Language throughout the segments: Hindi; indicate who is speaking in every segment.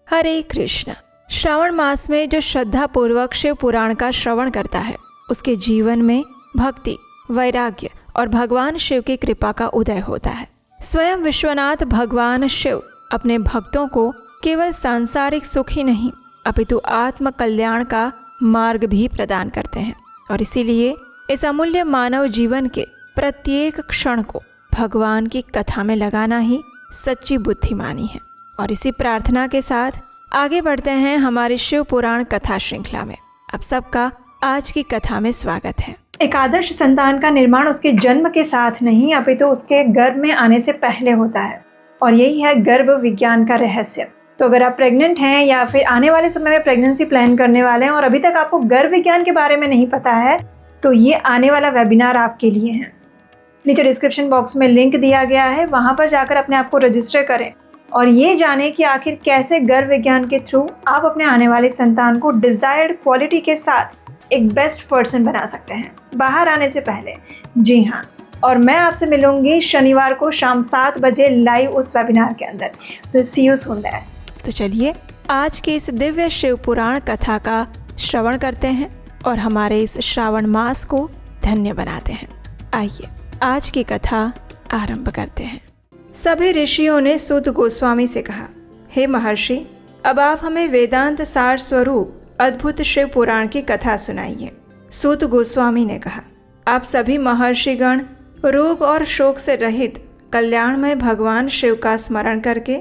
Speaker 1: हरे कृष्ण। श्रावण मास में जो श्रद्धा पूर्वक शिव पुराण का श्रवण करता है उसके जीवन में भक्ति, वैराग्य और भगवान शिव की कृपा का उदय होता है। स्वयं विश्वनाथ भगवान शिव अपने भक्तों को केवल सांसारिक सुख ही नहीं अपितु आत्म कल्याण का मार्ग भी प्रदान करते हैं और इसीलिए इस अमूल्य मानव जीवन के प्रत्येक क्षण को भगवान की कथा में लगाना ही सच्ची बुद्धिमानी है। और इसी प्रार्थना के साथ आगे बढ़ते हैं हमारी शिव पुराण कथा श्रृंखला में। आप सबका आज की कथा में स्वागत है।
Speaker 2: एक आदर्श संतान का निर्माण उसके जन्म के साथ नहीं अपितु उसके गर्भ में आने से पहले होता है और यही है गर्भ विज्ञान का रहस्य। तो अगर आप प्रेग्नेंट हैं या फिर आने वाले समय में प्रेगनेंसी प्लान करने वाले हैं और अभी तक आपको गर्भ विज्ञान के बारे में नहीं पता है तो ये आने वाला वेबिनार आपके लिए है। नीचे डिस्क्रिप्शन बॉक्स में लिंक दिया गया है, वहाँ पर जाकर अपने आप को रजिस्टर करें और ये जानें कि आखिर कैसे गर्भ विज्ञान के थ्रू आप अपने आने वाले संतान को डिज़ायर्ड क्वालिटी के साथ एक बेस्ट पर्सन बना सकते हैं बाहर आने से पहले। जी हाँ, और मैं आपसे मिलूंगी शनिवार को शाम 7 बजे लाइव उस वेबिनार के अंदर। तो सी यू सून देयर।
Speaker 1: तो चलिए आज की इस दिव्य शिव पुराण कथा का श्रवण करते हैं और हमारे इस श्रावण मास को धन्य बनाते हैं। आइए आज की कथा आरंभ करते हैं। सभी ऋषियों ने सूत गोस्वामी से कहा, हे महर्षि, अब आप हमें वेदांत सार स्वरूप अद्भुत शिव पुराण की कथा सुनाइए। सूत गोस्वामी ने कहा, आप सभी महर्षिगण रोग और शोक से रहित कल्याणमय भगवान शिव का स्मरण करके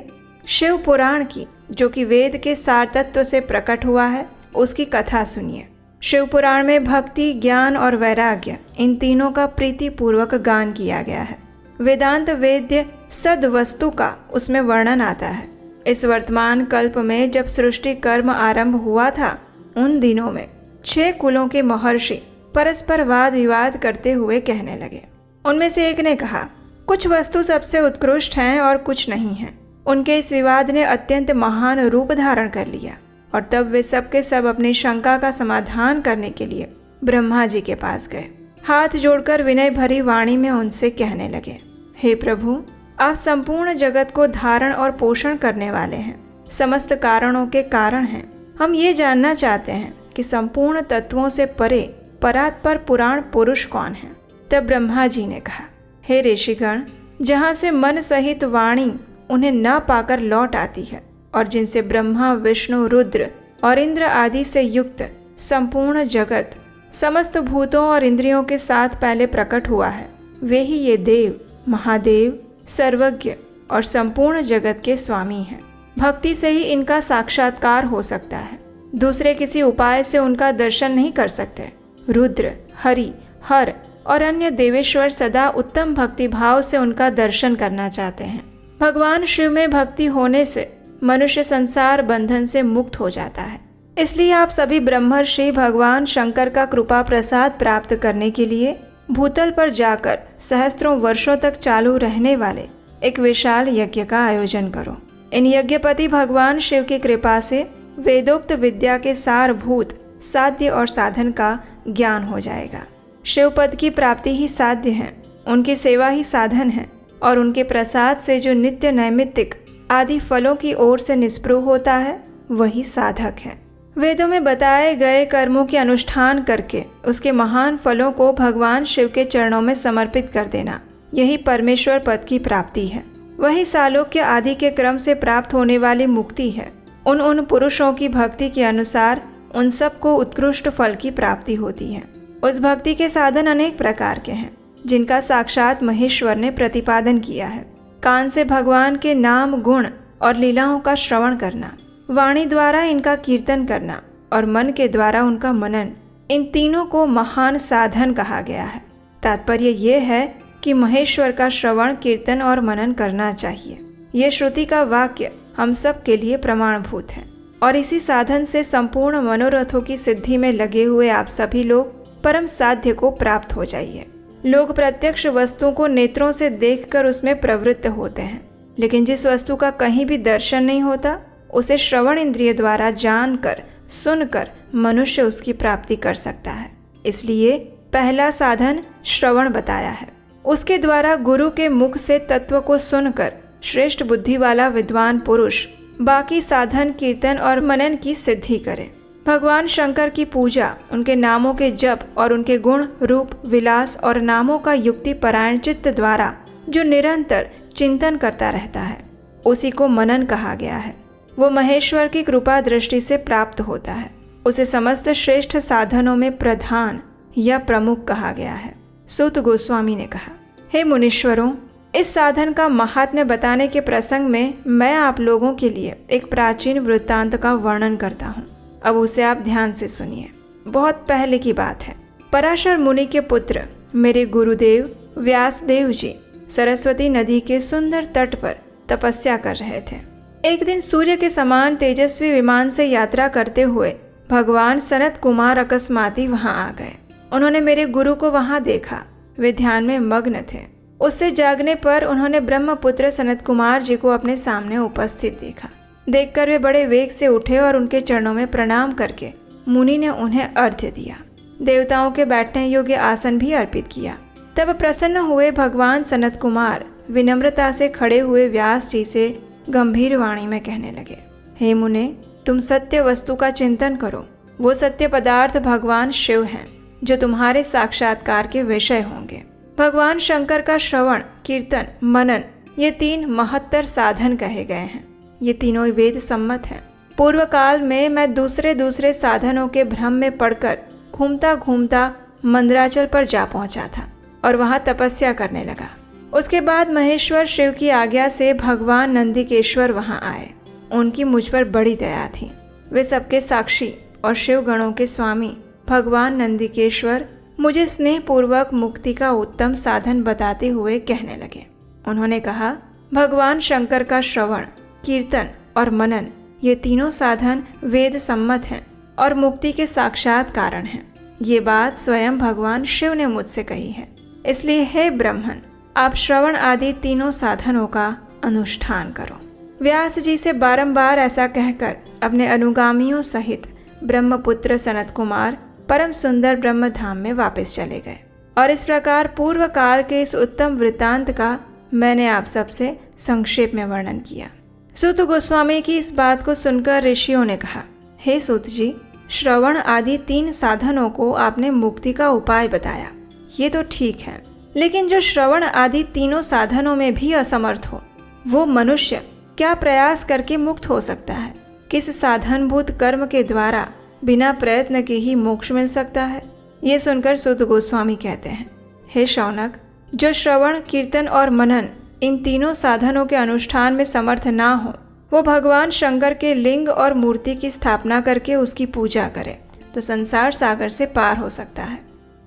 Speaker 1: शिव पुराण की, जो कि वेद के सार तत्व से प्रकट हुआ है, उसकी कथा सुनिए। शिव पुराण में भक्ति, ज्ञान और वैराग्य इन तीनों का प्रीतिपूर्वक गान किया गया है। वेदांत वेद्य सद वस्तु का उसमें वर्णन आता है। इस वर्तमान कल्प में जब सृष्टि कर्म आरंभ हुआ था, उन दिनों में 6 कुलों के महर्षि परस्पर वाद विवाद करते हुए कहने लगे। उनमें से एक ने कहा, कुछ वस्तु सबसे उत्कृष्ट हैं और कुछ नहीं है। उनके इस विवाद ने अत्यंत महान रूप धारण कर लिया और तब वे सबके सब अपनी शंका का समाधान करने के लिए ब्रह्मा जी के पास गए। हाथ जोड़कर विनय भरी वाणी में उनसे कहने लगे, हे प्रभु, आप संपूर्ण जगत को धारण और पोषण करने वाले हैं, समस्त कारणों के कारण हैं। हम ये जानना चाहते हैं कि संपूर्ण तत्वों से परे परात्पर पुराण पुरुष कौन है। तब ब्रह्मा जी ने कहा, हे ऋषिगण, जहाँ से मन सहित वाणी उन्हें न पाकर लौट आती है और जिनसे ब्रह्मा, विष्णु, रुद्र और इंद्र आदि से युक्त संपूर्ण जगत समस्त भूतों और इंद्रियों के साथ पहले प्रकट हुआ है, वे ही ये देव, महादेव, सर्वज्ञ और संपूर्ण जगत के स्वामी हैं। भक्ति से ही इनका साक्षात्कार हो सकता है, दूसरे किसी उपाय से उनका दर्शन नहीं कर सकते। रुद्र, हरि, हर और अन्य देवेश्वर सदा उत्तम भक्ति भाव से उनका दर्शन करना चाहते हैं। भगवान शिव में भक्ति होने से मनुष्य संसार बंधन से मुक्त हो जाता है। इसलिए आप सभी ब्रह्मर्षि भगवान शंकर का कृपा प्रसाद प्राप्त करने के लिए भूतल पर जाकर सहस्त्रों वर्षों तक चालू रहने वाले एक विशाल यज्ञ का आयोजन करो। इन यज्ञपति भगवान शिव की कृपा से वेदोक्त विद्या के सारभूत साध्य और साधन का ज्ञान हो जाएगा। शिव पद की प्राप्ति ही साध्य है, उनकी सेवा ही साधन है और उनके प्रसाद से जो नित्य नैमित्तिक आदि फलों की ओर से निस्पृह होता है वही साधक है। वेदों में बताए गए कर्मों के अनुष्ठान करके उसके महान फलों को भगवान शिव के चरणों में समर्पित कर देना, यही परमेश्वर पद की प्राप्ति है। वही सालोक्य आदि के क्रम से प्राप्त होने वाली मुक्ति है। उन पुरुषों की भक्ति के अनुसार उन सबको उत्कृष्ट फल की प्राप्ति होती है। उस भक्ति के साधन अनेक प्रकार के हैं, जिनका साक्षात महेश्वर ने प्रतिपादन किया है। कान से भगवान के नाम, गुण और लीलाओं का श्रवण करना, वाणी द्वारा इनका कीर्तन करना और मन के द्वारा उनका मनन, इन तीनों को महान साधन कहा गया है। तात्पर्य ये है कि महेश्वर का श्रवण, कीर्तन और मनन करना चाहिए। ये श्रुति का वाक्य हम सब के लिए प्रमाणभूत है और इसी साधन से संपूर्ण मनोरथों की सिद्धि में लगे हुए आप सभी लोग परम साध्य को प्राप्त हो जाइए। लोग प्रत्यक्ष वस्तु को नेत्रों से देखकर उसमें प्रवृत्त होते हैं, लेकिन जिस वस्तु का कहीं भी दर्शन नहीं होता उसे श्रवण इंद्रिय द्वारा जानकर, सुनकर मनुष्य उसकी प्राप्ति कर सकता है। इसलिए पहला साधन श्रवण बताया है। उसके द्वारा गुरु के मुख से तत्व को सुनकर श्रेष्ठ बुद्धि वाला विद्वान पुरुष बाकी साधन कीर्तन और मनन की सिद्धि करें। भगवान शंकर की पूजा, उनके नामों के जप और उनके गुण रूप विलास और नामों का युक्ति परायण चित्त द्वारा जो निरंतर चिंतन करता रहता है, उसी को मनन कहा गया है। वो महेश्वर की कृपा दृष्टि से प्राप्त होता है। उसे समस्त श्रेष्ठ साधनों में प्रधान या प्रमुख कहा गया है। सूत गोस्वामी ने कहा, हे मुनीश्वरों, इस साधन का महात्म्य बताने के प्रसंग में मैं आप लोगों के लिए एक प्राचीन वृत्तांत का वर्णन करता हूँ। अब उसे आप ध्यान से सुनिए। बहुत पहले की बात है। पराशर मुनि के पुत्र मेरे गुरुदेव व्यासदेव जी सरस्वती नदी के सुंदर तट पर तपस्या कर रहे थे। एक दिन सूर्य के समान तेजस्वी विमान से यात्रा करते हुए भगवान सनत कुमार अकस्माती वहां आ गए। उन्होंने मेरे गुरु को वहां देखा। वे ध्यान में मग्न थे। उससे जागने पर उन्होंने ब्रह्मपुत्र सनत कुमार जी को अपने सामने उपस्थित देखा। देखकर वे बड़े वेग से उठे और उनके चरणों में प्रणाम करके मुनि ने उन्हें अर्घ्य दिया। देवताओं के बैठने योग्य आसन भी अर्पित किया। तब प्रसन्न हुए भगवान सनत कुमार विनम्रता से खड़े हुए व्यास जी से गंभीर वाणी में कहने लगे, हे मुने, तुम सत्य वस्तु का चिंतन करो। वो सत्य पदार्थ भगवान शिव हैं, जो तुम्हारे साक्षात्कार के विषय होंगे। भगवान शंकर का श्रवण, कीर्तन, मनन, ये 3 महत्तर साधन कहे गए हैं। ये तीनों वेद सम्मत हैं। पूर्व काल में मैं दूसरे साधनों के भ्रम में पड़कर घूमता घूमता मंदराचल पर जा पहुंचा था और वहां तपस्या करने लगा। उसके बाद महेश्वर शिव की आज्ञा से भगवान नंदिकेश्वर वहां आए। उनकी मुझ पर बड़ी दया थी। वे सबके साक्षी और शिव गणों के स्वामी भगवान नंदिकेश्वर मुझे स्नेहपूर्वक मुक्ति का उत्तम साधन बताते हुए कहने लगे। उन्होंने कहा, भगवान शंकर का श्रवण, कीर्तन और मनन, ये तीनों साधन वेद सम्मत हैं और मुक्ति के साक्षात कारण हैं। ये बात स्वयं भगवान शिव ने मुझसे कही है। इसलिए हे ब्राह्मण, आप श्रवण आदि तीनों साधनों का अनुष्ठान करो। व्यास जी से बारंबार ऐसा कहकर अपने अनुगामियों सहित ब्रह्मपुत्र सनत कुमार परम सुंदर ब्रह्म धाम में वापस चले गए। और इस प्रकार पूर्व काल के इस उत्तम वृत्तांत का मैंने आप सबसे संक्षेप में वर्णन किया। सूत गोस्वामी की इस बात को सुनकर ऋषियों ने कहा, हे सूत जी, श्रवण आदि 3 साधनों को आपने मुक्ति का उपाय बताया, ये तो ठीक है, लेकिन जो श्रवण आदि तीनों साधनों में भी असमर्थ हो, वो मनुष्य क्या प्रयास करके मुक्त हो सकता है? किस साधनभूत कर्म के द्वारा बिना प्रयत्न के ही मोक्ष मिल सकता है? ये सुनकर सूत गोस्वामी कहते हैं, हे शौनक, जो श्रवण, कीर्तन और मनन इन तीनों साधनों के अनुष्ठान में समर्थ ना हो, वो भगवान शंकर के लिंग और मूर्ति की स्थापना करके उसकी पूजा करे तो संसार सागर से पार हो सकता है।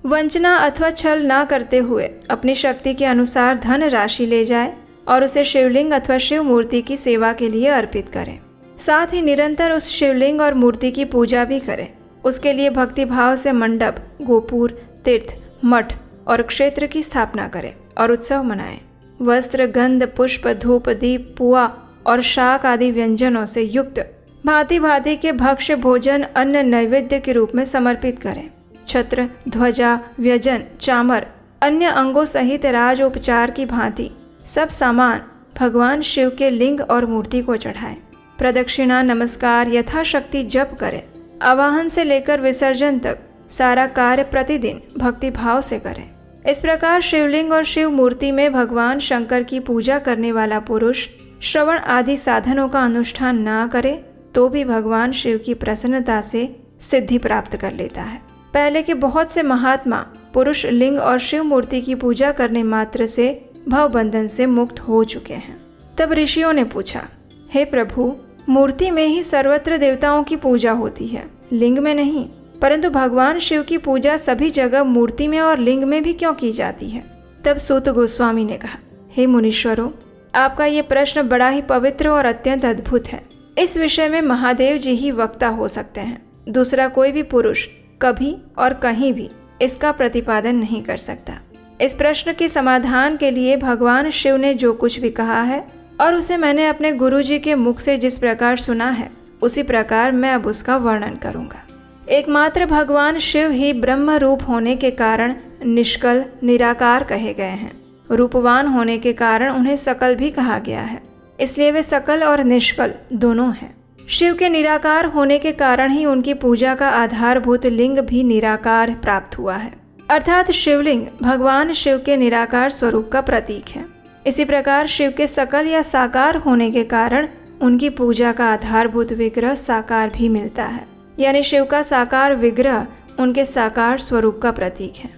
Speaker 1: वंचना अथवा छल ना करते हुए अपनी शक्ति के अनुसार धन राशि ले जाए और उसे शिवलिंग अथवा शिव मूर्ति की सेवा के लिए अर्पित करें। साथ ही निरंतर उस शिवलिंग और मूर्ति की पूजा भी करें। उसके लिए भक्ति भाव से मंडप, गोपुर, तीर्थ, मठ और क्षेत्र की स्थापना करें और उत्सव मनाएं। वस्त्र, गंध, पुष्प, धूप, दीप, पुआ और शाक आदि व्यंजनों से युक्त भांति भांति के भक्ष्य भोजन अन्न नैवेद्य के रूप में समर्पित करें। छत्र, ध्वजा, व्यजन, चामर, अन्य अंगों सहित राजोपचार की भांति सब सामान भगवान शिव के लिंग और मूर्ति को चढ़ाएं। प्रदक्षिणा, नमस्कार, यथाशक्ति जप करें। आवाहन से लेकर विसर्जन तक सारा कार्य प्रतिदिन भक्ति भाव से करें। इस प्रकार शिवलिंग और शिव मूर्ति में भगवान शंकर की पूजा करने वाला पुरुष श्रवण आदि साधनों का अनुष्ठान ना करे तो भी भगवान शिव की प्रसन्नता से सिद्धि प्राप्त कर लेता है। पहले के बहुत से महात्मा पुरुष लिंग और शिव मूर्ति की पूजा करने मात्र से भवबंधन से मुक्त हो चुके हैं। तब ऋषियों ने पूछा, हे प्रभु, मूर्ति में ही सर्वत्र देवताओं की पूजा होती है, लिंग में नहीं, परंतु भगवान शिव की पूजा सभी जगह मूर्ति में और लिंग में भी क्यों की जाती है? तब सूत गोस्वामी ने कहा, हे मुनीश्वरों, आपका ये प्रश्न बड़ा ही पवित्र और अत्यंत अद्भुत है। इस विषय में महादेव जी ही वक्ता हो सकते हैं। दूसरा कोई भी पुरुष कभी और कहीं भी इसका प्रतिपादन नहीं कर सकता। इस प्रश्न के समाधान के लिए भगवान शिव ने जो कुछ भी कहा है और उसे मैंने अपने गुरुजी के मुख से जिस प्रकार सुना है, उसी प्रकार मैं अब उसका वर्णन करूंगा। एकमात्र भगवान शिव ही ब्रह्म रूप होने के कारण निष्कल, निराकार कहे गए हैं। रूपवान होने के कारण उन्हें सकल भी कहा गया है। इसलिए वे सकल और निष्कल दोनों हैं। शिव के निराकार होने के कारण ही उनकी पूजा का आधारभूत लिंग भी निराकार प्राप्त हुआ है, अर्थात शिवलिंग भगवान शिव के निराकार स्वरूप का प्रतीक है। इसी प्रकार शिव के सकल या साकार होने के कारण उनकी पूजा का आधारभूत विग्रह साकार भी मिलता है, यानी शिव का साकार विग्रह उनके साकार स्वरूप का प्रतीक है।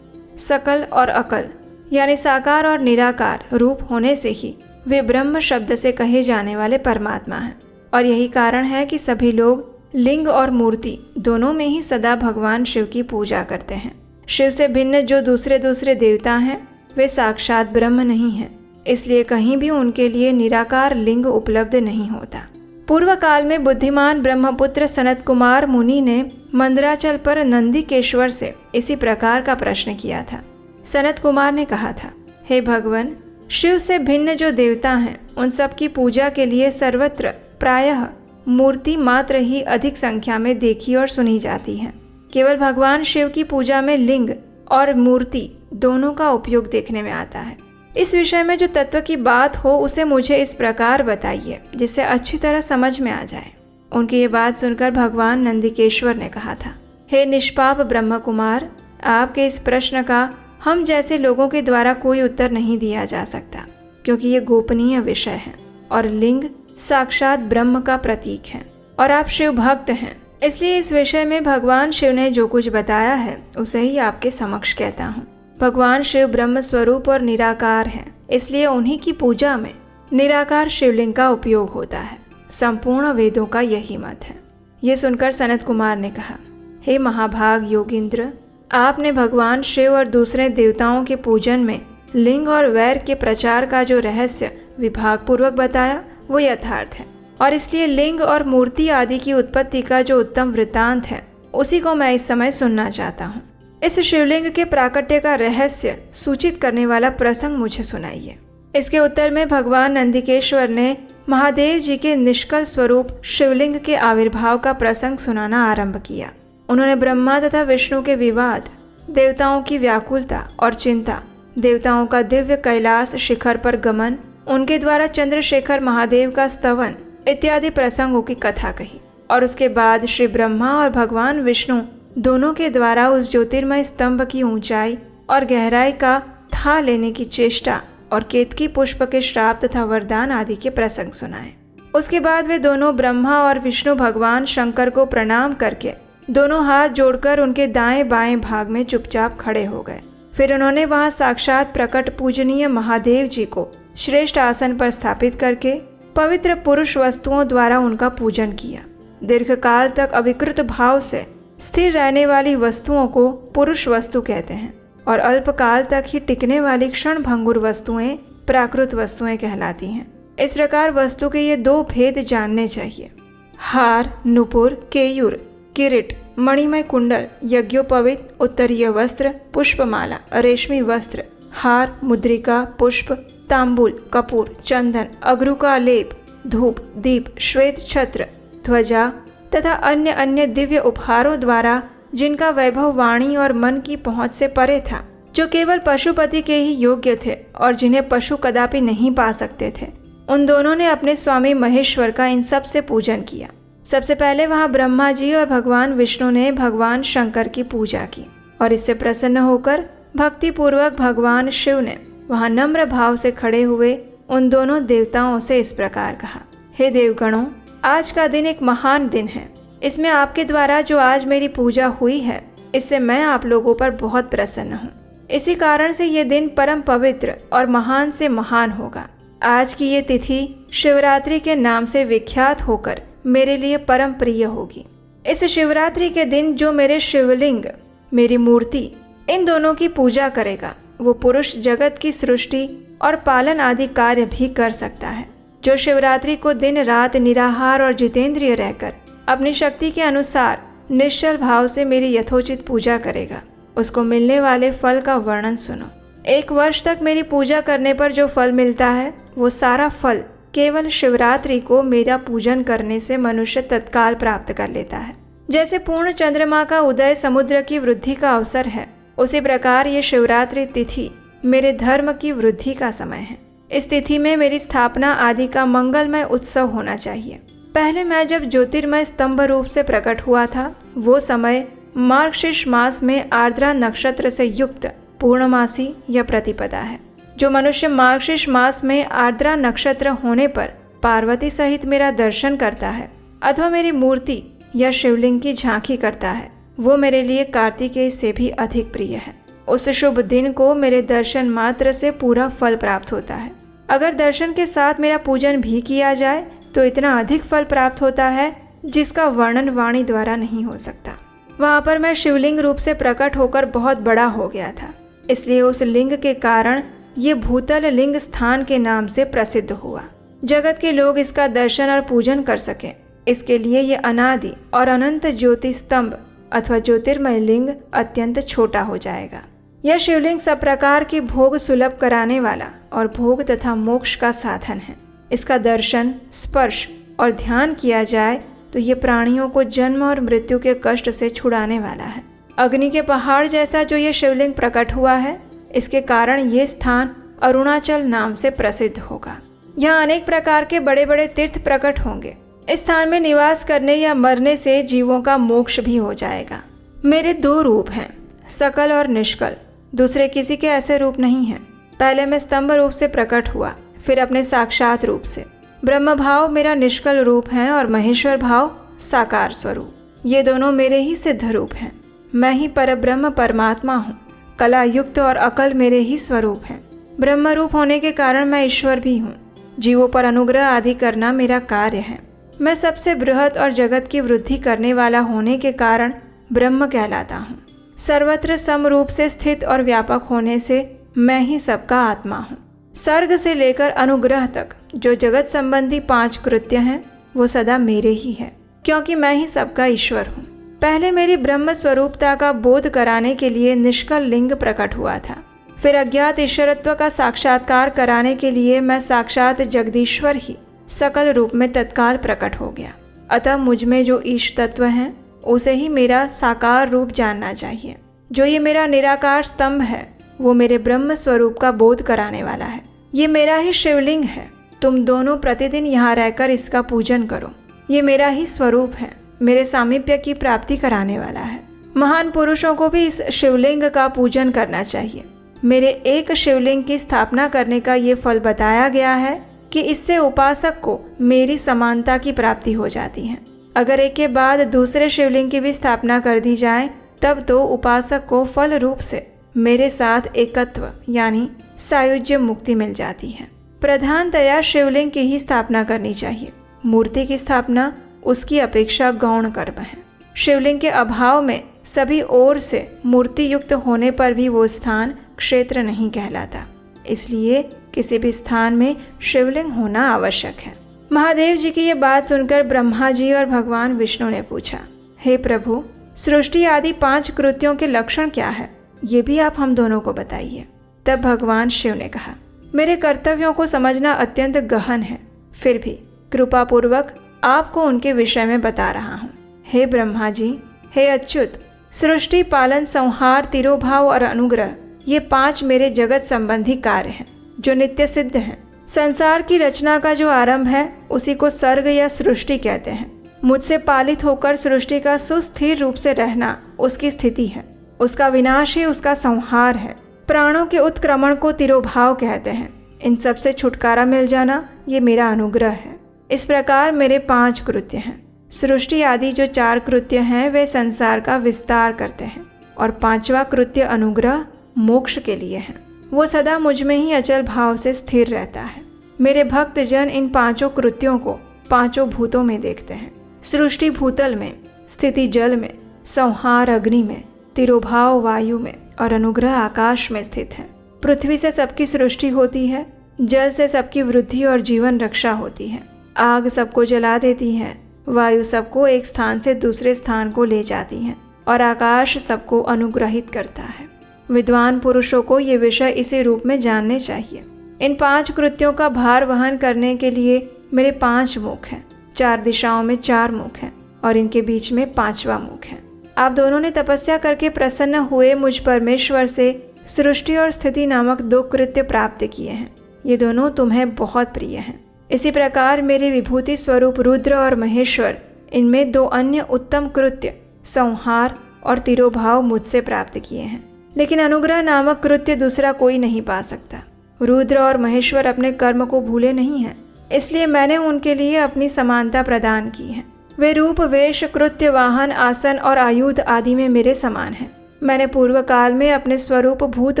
Speaker 1: सकल और अकल यानी साकार और निराकार रूप होने से ही वे ब्रह्म शब्द से कहे जाने वाले परमात्मा हैं, और यही कारण है कि सभी लोग लिंग और मूर्ति दोनों में ही सदा भगवान शिव की पूजा करते हैं। शिव से भिन्न जो दूसरे देवता हैं वे साक्षात ब्रह्म नहीं हैं, इसलिए कहीं भी उनके लिए निराकार लिंग उपलब्ध नहीं होता। पूर्व काल में बुद्धिमान ब्रह्मपुत्र सनत कुमार मुनि ने मंदराचल पर नंदिकेश्वर से इसी प्रकार का प्रश्न किया था। सनत कुमार ने कहा था, हे भगवान, शिव से भिन्न जो देवता हैं उन सब की पूजा के लिए सर्वत्र प्रायः मूर्ति मात्र ही अधिक संख्या में देखी और सुनी जाती है। केवल भगवान शिव की पूजा में लिंग और मूर्ति दोनों का उपयोग देखने में आता है। इस विषय में जो तत्व की बात हो उसे मुझे इस प्रकार बताइए जिससे अच्छी तरह समझ में आ जाए। उनकी ये बात सुनकर भगवान नंदिकेश्वर ने कहा था, हे निष्पाप ब्रह्म कुमार, आपके इस प्रश्न का हम जैसे लोगों के द्वारा कोई उत्तर नहीं दिया जा सकता, क्योंकि ये गोपनीय विषय है और लिंग साक्षात ब्रह्म का प्रतीक है और आप शिव भक्त हैं, इसलिए इस विषय में भगवान शिव ने जो कुछ बताया है उसे ही आपके समक्ष कहता हूँ। भगवान शिव ब्रह्म स्वरूप और निराकार हैं, इसलिए उन्हीं की पूजा में निराकार शिवलिंग का उपयोग होता है। संपूर्ण वेदों का यही मत है। ये सुनकर सनत कुमार ने कहा, हे महाभाग योगींद्र, आपने भगवान शिव और दूसरे देवताओं के पूजन में लिंग और वैर के प्रचार का जो रहस्य विभाग पूर्वक बताया वो यथार्थ है, और इसलिए लिंग और मूर्ति आदि की उत्पत्ति का जो उत्तम वृत्तांत है उसी को मैं इस समय सुनना चाहता हूँ। इस शिवलिंग के प्राकट्य का रहस्य सूचित करने वाला प्रसंग मुझे सुनाइए। इसके उत्तर में भगवान नंदिकेश्वर ने महादेव जी के निष्कल स्वरूप शिवलिंग के आविर्भाव का प्रसंग सुनाना आरंभ किया। उन्होंने ब्रह्मा तथा विष्णु के विवाद, देवताओं की व्याकुलता और चिंता, देवताओं का दिव्य कैलाश शिखर पर गमन, उनके द्वारा चंद्रशेखर महादेव का स्तवन इत्यादि प्रसंगों की कथा कही, और उसके बाद श्री ब्रह्मा और भगवान विष्णु दोनों के द्वारा उस ज्योतिर्मय स्तंभ की ऊंचाई और गहराई का था लेने की चेष्टा और केतकी पुष्प के श्राप तथा वरदान आदि के प्रसंग सुनाए। उसके बाद वे दोनों ब्रह्मा और विष्णु भगवान शंकर को प्रणाम करके दोनों हाथ जोड़कर उनके दाएं बाएं भाग में चुपचाप खड़े हो गए। फिर उन्होंने वहां साक्षात प्रकट पूजनीय महादेव जी को श्रेष्ठ आसन पर स्थापित करके पवित्र पुरुष वस्तुओं द्वारा उनका पूजन किया। दीर्घकाल तक अविकृत भाव से स्थिर रहने वाली वस्तुओं को पुरुष वस्तु कहते हैं, और अल्पकाल तक ही टिकने वाली क्षण भंगुर वस्तुएं प्राकृत वस्तुएं कहलाती हैं। इस प्रकार वस्तु के ये दो भेद जानने चाहिए। हार, नुपुर, केयूर, किरीट, मणिमय कुंडल, यज्ञोपवीत, उत्तरीय वस्त्र, पुष्पमाला, रेशमी वस्त्र, हार, मुद्रिका, पुष्प, तांबूल, कपूर, चंदन, अगरू का लेप, धूप, दीप, श्वेत छत्र, ध्वजा तथा अन्य अन्य दिव्य उपहारों द्वारा जिनका वैभव वाणी और मन की पहुंच से परे था, जो केवल पशुपति के ही योग्य थे और जिन्हें पशु कदापि नहीं पा सकते थे, उन दोनों ने अपने स्वामी महेश्वर का इन सब से पूजन किया। सबसे पहले वहां ब्रह्मा जी और भगवान विष्णु ने भगवान शंकर की पूजा की, और इससे प्रसन्न होकर भक्ति पूर्वक भगवान शिव ने वहां नम्र भाव से खड़े हुए उन दोनों देवताओं से इस प्रकार कहा, हे देवगणों, आज का दिन एक महान दिन है। इसमें आपके द्वारा जो आज मेरी पूजा हुई है, इससे मैं आप लोगों पर बहुत प्रसन्न हूँ। इसी कारण से ये दिन परम पवित्र और महान से महान होगा। आज की ये तिथि शिवरात्रि के नाम से विख्यात होकर मेरे लिए परम प्रिय होगी। इस शिवरात्रि के दिन जो मेरे शिवलिंग, मेरी मूर्ति, इन दोनों की पूजा करेगा, वो पुरुष जगत की सृष्टि और पालन आदि कार्य भी कर सकता है। जो शिवरात्रि को दिन रात निराहार और जितेंद्रिय रहकर अपनी शक्ति के अनुसार निश्चल भाव से मेरी यथोचित पूजा करेगा, उसको मिलने वाले फल का वर्णन सुनो। 1 वर्ष तक मेरी पूजा करने पर जो फल मिलता है, वो सारा फल केवल शिवरात्रि को मेरा पूजन करने से मनुष्य तत्काल प्राप्त कर लेता है। जैसे पूर्ण चंद्रमा का उदय समुद्र की वृद्धि का अवसर है, उसी प्रकार ये शिवरात्रि तिथि मेरे धर्म की वृद्धि का समय है। इस तिथि में मेरी स्थापना आदि का मंगलमय उत्सव होना चाहिए। पहले मैं जब ज्योतिर्मय स्तंभ रूप से प्रकट हुआ था, वो समय मार्गशीर्ष मास में आर्द्रा नक्षत्र से युक्त पूर्णमासी या प्रतिपदा है। जो मनुष्य मार्गशीर्ष मास में आर्द्रा नक्षत्र होने पर पार्वती सहित मेरा दर्शन करता है अथवा मेरी मूर्ति या शिवलिंग की झांकी करता है, वो मेरे लिए कार्तिकेय से भी अधिक प्रिय है। उस शुभ दिन को मेरे दर्शन मात्र से पूरा फल प्राप्त होता है। अगर दर्शन के साथ मेरा पूजन भी किया जाए तो इतना अधिक फल प्राप्त होता है जिसका वर्णन वाणी द्वारा नहीं हो सकता। वहाँ पर मैं शिवलिंग रूप से प्रकट होकर बहुत बड़ा हो गया था, इसलिए उस लिंग के कारण ये भूतल लिंग स्थान के नाम से प्रसिद्ध हुआ। जगत के लोग इसका दर्शन और पूजन कर सकें, इसके लिए ये अनादि और अनंत ज्योति स्तंभ अथवा ज्योतिर्मय लिंग अत्यंत छोटा हो जाएगा। यह शिवलिंग सब प्रकार की भोग सुलभ कराने वाला और भोग तथा मोक्ष का साधन है। इसका दर्शन, स्पर्श और ध्यान किया जाए तो ये प्राणियों को जन्म और मृत्यु के कष्ट से छुड़ाने वाला है। अग्नि के पहाड़ जैसा जो ये शिवलिंग प्रकट हुआ है, इसके कारण ये स्थान अरुणाचल नाम से प्रसिद्ध होगा। यहाँ अनेक प्रकार के बड़े बड़े तीर्थ प्रकट होंगे। इस स्थान में निवास करने या मरने से जीवों का मोक्ष भी हो जाएगा। मेरे 2 रूप हैं, सकल और निष्कल। दूसरे किसी के ऐसे रूप नहीं हैं। पहले मैं स्तंभ रूप से प्रकट हुआ, फिर अपने साक्षात रूप से। ब्रह्म भाव मेरा निष्कल रूप है और महेश्वर भाव साकार स्वरूप। ये दोनों मेरे ही सिद्ध रूप हैं। मैं ही परब्रह्म परमात्मा हूँ। कला युक्त और अकल मेरे ही स्वरूप हैं। ब्रह्म रूप होने के कारण मैं ईश्वर भी हूँ। जीवों पर अनुग्रह आदि करना मेरा कार्य है। मैं सबसे बृहद और जगत की वृद्धि करने वाला होने के कारण ब्रह्म कहलाता हूँ। सर्वत्र सम रूप से स्थित और व्यापक होने से मैं ही सबका आत्मा हूँ। सर्ग से लेकर अनुग्रह तक जो जगत संबंधी 5 कृत्य हैं, वो सदा मेरे ही है, क्योंकि मैं ही सबका ईश्वर हूँ। पहले मेरी ब्रह्म स्वरूपता का बोध कराने के लिए निष्कल लिंग प्रकट हुआ था। फिर अज्ञात ईश्वरत्व का साक्षात्कार कराने के लिए मैं साक्षात जगदीश्वर ही सकल रूप में तत्काल प्रकट हो गया। अतः मुझ में जो ईश तत्व है उसे ही मेरा साकार रूप जानना चाहिए। जो ये मेरा निराकार स्तंभ है वो मेरे ब्रह्म स्वरूप का बोध कराने वाला है। ये मेरा ही शिवलिंग है। तुम दोनों प्रतिदिन यहाँ रहकर इसका पूजन करो। ये मेरा ही स्वरूप है, मेरे सामीप्य की प्राप्ति कराने वाला है। महान पुरुषों को भी इस शिवलिंग का पूजन करना चाहिए। मेरे एक शिवलिंग की स्थापना करने का ये फल बताया गया है कि इससे उपासक को मेरी समानता की प्राप्ति हो जाती है। अगर एक के बाद दूसरे शिवलिंग की भी स्थापना कर दी जाए तब तो उपासक को फल रूप से मेरे साथ एकत्व यानी सायुज्य मुक्ति मिल जाती है। प्रधानतया शिवलिंग की ही स्थापना करनी चाहिए। मूर्ति की स्थापना उसकी अपेक्षा गौण कर्म है। शिवलिंग के अभाव में सभी ओर से मूर्ति युक्त होने पर भी वो स्थान क्षेत्र नहीं कहलाता। इसलिए किसी भी स्थान में शिवलिंग होना आवश्यक है। महादेव जी की ये बात सुनकर ब्रह्मा जी और भगवान विष्णु ने पूछा, हे प्रभु, सृष्टि आदि 5 कृत्यों के लक्षण क्या है, ये भी आप हम दोनों को बताइए। तब भगवान शिव ने कहा, मेरे कर्तव्यों को समझना अत्यंत गहन है, फिर भी कृपा पूर्वक आपको उनके विषय में बता रहा हूँ। हे ब्रह्मा जी, हे अच्युत, सृष्टि, पालन, संहार, तिरोभाव और अनुग्रह, ये 5 मेरे जगत संबंधी कार्य हैं जो नित्य सिद्ध हैं। संसार की रचना का जो आरंभ है उसी को सर्ग या सृष्टि कहते हैं। मुझसे पालित होकर सृष्टि का सुस्थिर रूप से रहना उसकी स्थिति है। उसका विनाश ही उसका संहार है। प्राणों के उत्क्रमण को तिरोभाव कहते हैं। इन सब से छुटकारा मिल जाना ये मेरा अनुग्रह है। इस प्रकार मेरे 5 कृत्य हैं। सृष्टि आदि जो 4 कृत्य हैं वे संसार का विस्तार करते हैं और 5वां कृत्य अनुग्रह मोक्ष के लिए है। वो सदा मुझ में ही अचल भाव से स्थिर रहता है। मेरे भक्त जन इन 5 कृत्यों को 5 भूतों में देखते हैं। सृष्टि भूतल में, स्थिति जल में, संहार अग्नि में, तिरोभाव वायु में और अनुग्रह आकाश में स्थित है। पृथ्वी से सबकी सृष्टि होती है, जल से सबकी वृद्धि और जीवन रक्षा होती है, आग सबको जला देती है, वायु सबको एक स्थान से दूसरे स्थान को ले जाती है और आकाश सबको अनुग्रहित करता है। विद्वान पुरुषों को ये विषय इसी रूप में जानने चाहिए। इन 5 कृत्यों का भार वहन करने के लिए मेरे 5 मुख हैं। 4 दिशाओं में 4 मुख हैं और इनके बीच में 5वां मुख है। आप दोनों ने तपस्या करके प्रसन्न हुए मुझ परमेश्वर से सृष्टि और स्थिति नामक 2 कृत्य प्राप्त किए हैं। ये दोनों तुम्हें बहुत प्रिय हैं। इसी प्रकार मेरे विभूति स्वरूप रुद्र और महेश्वर, इनमें 2 अन्य उत्तम कृत्य, संहार और तिरोभाव मुझसे प्राप्त किए हैं, लेकिन अनुग्रह नामक कृत्य दूसरा कोई नहीं पा सकता। रुद्र और महेश्वर अपने कर्म को भूले नहीं हैं, इसलिए मैंने उनके लिए अपनी समानता प्रदान की है। वे रूप, वेश, कृत्य, वाहन, आसन और आयुध आदि में मेरे समान हैं। मैंने पूर्व काल में अपने स्वरूप भूत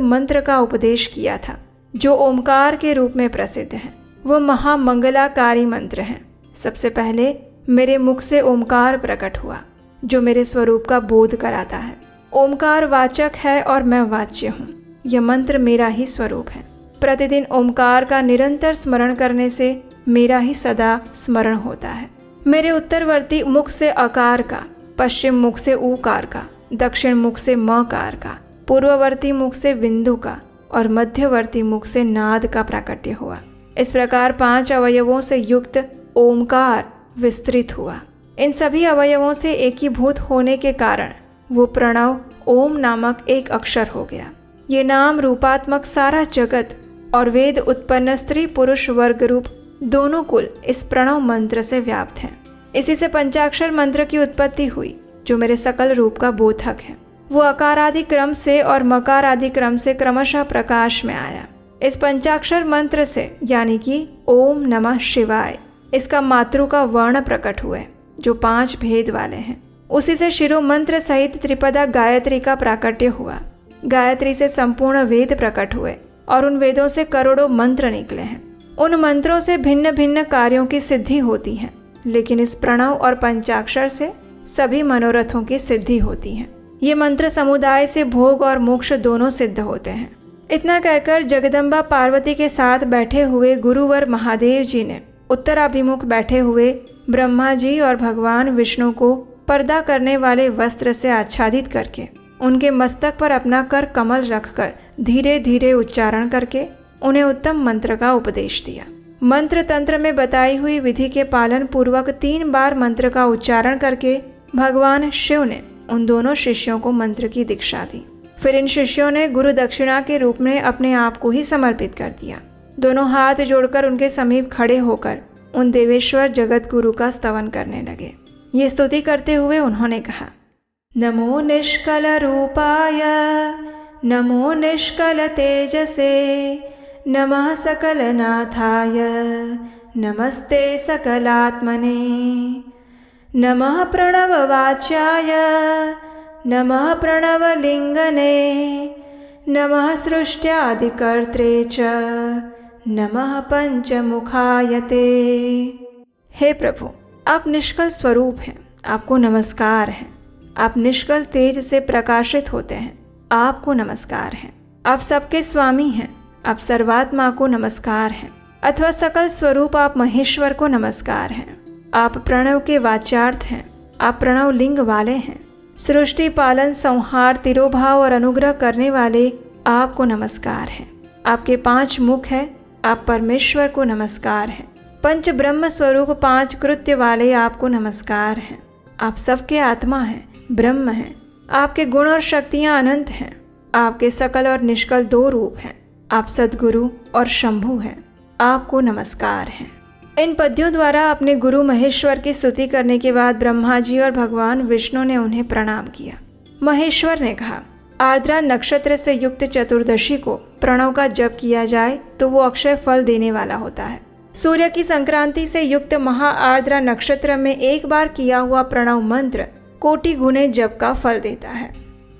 Speaker 1: मंत्र का उपदेश किया था, जो ओमकार के रूप में प्रसिद्ध है। वो महामंगलाकारी मंत्र है। सबसे पहले मेरे मुख से ओमकार प्रकट हुआ, जो मेरे स्वरूप का बोध कराता है। ओमकार वाचक है और मैं वाच्य हूँ। यह मंत्र मेरा ही स्वरूप है। प्रतिदिन ओमकार का निरंतर स्मरण करने से मेरा ही सदा स्मरण होता है। मेरे उत्तरवर्ती मुख से अकार का, पश्चिम मुख से ऊकार का, दक्षिण मुख से मकार का, पूर्ववर्ती मुख से बिंदु का और मध्यवर्ती मुख से नाद का प्राकट्य हुआ। इस प्रकार 5 अवयवों से युक्त ओमकार विस्तृत हुआ। इन सभी अवयवों से एकीभूत होने के कारण वो प्रणव ओम नामक एक अक्षर हो गया। ये नाम रूपात्मक सारा जगत और वेद उत्पन्न स्त्री पुरुष वर्ग रूप दोनों कुल इस प्रणव मंत्र से व्याप्त हैं। इसी से पंचाक्षर मंत्र की उत्पत्ति हुई, जो मेरे सकल रूप का बोधक है। वो अकारादि क्रम से और मकारादि क्रम से क्रमशः प्रकाश में आया। इस पंचाक्षर मंत्र से, यानी कि ओम नमः शिवाय, इसका मातृ का वर्ण प्रकट हुए, जो 5 भेद वाले हैं। उसी से शिरो मंत्र सहित त्रिपदा गायत्री का प्राकट्य हुआ। गायत्री से संपूर्ण वेद प्रकट हुए और उन वेदों से करोड़ों मंत्र निकले हैं। उन मंत्रों से भिन्न भिन्न कार्यों की सिद्धि होती है, लेकिन इस प्रणव और पंचाक्षर से सभी मनोरथों की सिद्धि होती है। ये मंत्र समुदाय से भोग और मोक्ष दोनों सिद्ध होते हैं। इतना कहकर जगदम्बा पार्वती के साथ बैठे हुए गुरुवर महादेव जी ने उत्तराभिमुख बैठे हुए ब्रह्मा जी और भगवान विष्णु को पर्दा करने वाले वस्त्र से आच्छादित करके उनके मस्तक पर अपना कर कमल रखकर धीरे धीरे उच्चारण करके उन्हें उत्तम मंत्र का उपदेश दिया। मंत्र तंत्र में बताई हुई विधि के पालन पूर्वक 3 बार मंत्र का उच्चारण करके भगवान शिव ने उन दोनों शिष्यों को मंत्र की दीक्षा दी। फिर इन शिष्यों ने गुरु दक्षिणा के रूप में अपने आप को ही समर्पित कर दिया। दोनों हाथ जोड़कर उनके समीप खड़े होकर उन देवेश्वर जगत गुरु का स्तवन करने लगे। ये स्तुति करते हुए उन्होंने कहा, नमो निष्कल रूपाय, नमो निष्कल तेजसे, नमः सकलनाथाय, नमस्ते सकलात्मने, नमः प्रणववाच्याय, नमः प्रणवलिंगने, नमः सृष्ट्यादिकर्त्रे च, नमः पंचमुखायते। हे प्रभु, आप निष्कल स्वरूप हैं, आपको नमस्कार है। आप निष्कल तेज से प्रकाशित होते हैं, आपको नमस्कार है। आप सबके स्वामी हैं, आप सर्वात्मा को नमस्कार हैं। अथवा सकल स्वरूप आप महेश्वर को नमस्कार हैं। आप प्रणव के वाच्यार्थ हैं, आप प्रणव लिंग वाले हैं। सृष्टि, पालन, संहार, तिरोभाव और अनुग्रह करने वाले आपको नमस्कार है। आपके 5 मुख हैं, आप परमेश्वर को नमस्कार हैं। पंच ब्रह्म स्वरूप 5 कृत्य वाले आपको नमस्कार हैं। आप सबके आत्मा हैं, ब्रह्म हैं। आपके गुण और शक्तियाँ अनंत हैं। आपके सकल और निष्कल 2 रूप हैं। आप सद्गुरु और शंभु हैं। आपको नमस्कार है। इन पद्यों द्वारा अपने गुरु महेश्वर की स्तुति करने के बाद ब्रह्मा जी और भगवान विष्णु ने उन्हें प्रणाम किया। महेश्वर ने कहा, आर्द्रा नक्षत्र से युक्त चतुर्दशी को प्रणव का जप किया जाए तो वो अक्षय फल देने वाला होता है। सूर्य की संक्रांति से युक्त महा आर्द्रा नक्षत्र में एक बार किया हुआ प्रणव मंत्र कोटि गुने जप का फल देता है।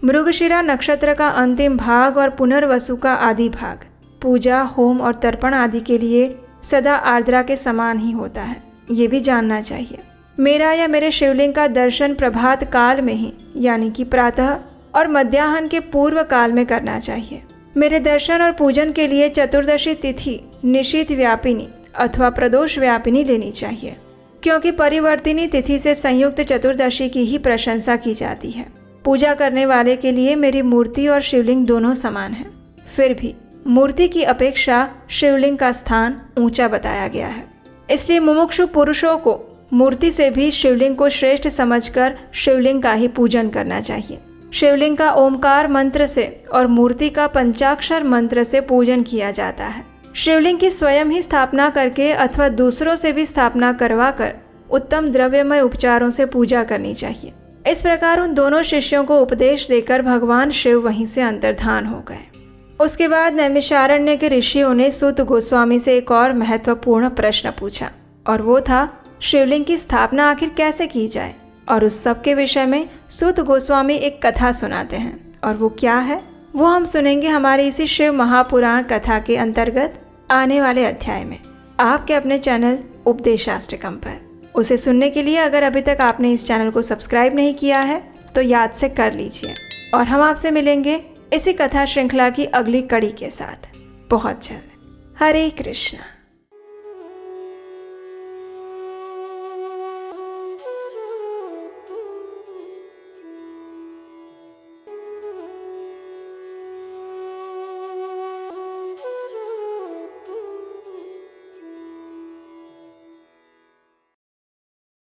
Speaker 1: मृगशिरा नक्षत्र का अंतिम भाग और पुनर्वसु का आदि भाग पूजा, होम और तर्पण आदि के लिए सदा आर्द्रा के समान ही होता है। ये भी जानना चाहिए। मेरा या मेरे शिवलिंग का दर्शन प्रभात काल में ही, यानी कि प्रातः और मध्याह्न के पूर्व काल में करना चाहिए। मेरे दर्शन और पूजन के लिए चतुर्दशी तिथि निशीथ व्यापिनी अथवा प्रदोष व्यापिनी लेनी चाहिए, क्योंकि परिवर्तिनी तिथि से संयुक्त चतुर्दशी की ही प्रशंसा की जाती है। पूजा करने वाले के लिए मेरी मूर्ति और शिवलिंग दोनों समान हैं। फिर भी मूर्ति की अपेक्षा शिवलिंग का स्थान ऊंचा बताया गया है। इसलिए मुमुक्षु पुरुषों को मूर्ति से भी शिवलिंग को श्रेष्ठ समझकर शिवलिंग का ही पूजन करना चाहिए। शिवलिंग का ओमकार मंत्र से और मूर्ति का पंचाक्षर मंत्र से पूजन किया जाता है। शिवलिंग की स्वयं ही स्थापना करके अथवा दूसरों से भी स्थापना करवा कर उत्तम द्रव्यमय उपचारों से पूजा करनी चाहिए। इस प्रकार उन दोनों शिष्यों को उपदेश देकर भगवान शिव वहीं से अंतर्धान हो गए। उसके बाद नैमिषारण्य के ऋषियों ने सूत गोस्वामी से एक और महत्वपूर्ण प्रश्न पूछा, और वो था शिवलिंग की स्थापना आखिर कैसे की जाए। और उस सब के विषय में सूत गोस्वामी एक कथा सुनाते हैं, और वो क्या है वो हम सुनेंगे हमारे इसी शिव महापुराण कथा के अंतर्गत आने वाले अध्याय में, आपके अपने चैनल उपदेशाष्टकम पर। उसे सुनने के लिए अगर अभी तक आपने इस चैनल को सब्सक्राइब नहीं किया है तो याद से कर लीजिए, और हम आपसे मिलेंगे इसी कथा श्रृंखला की अगली कड़ी के साथ बहुत जल्द। हरे कृष्णा।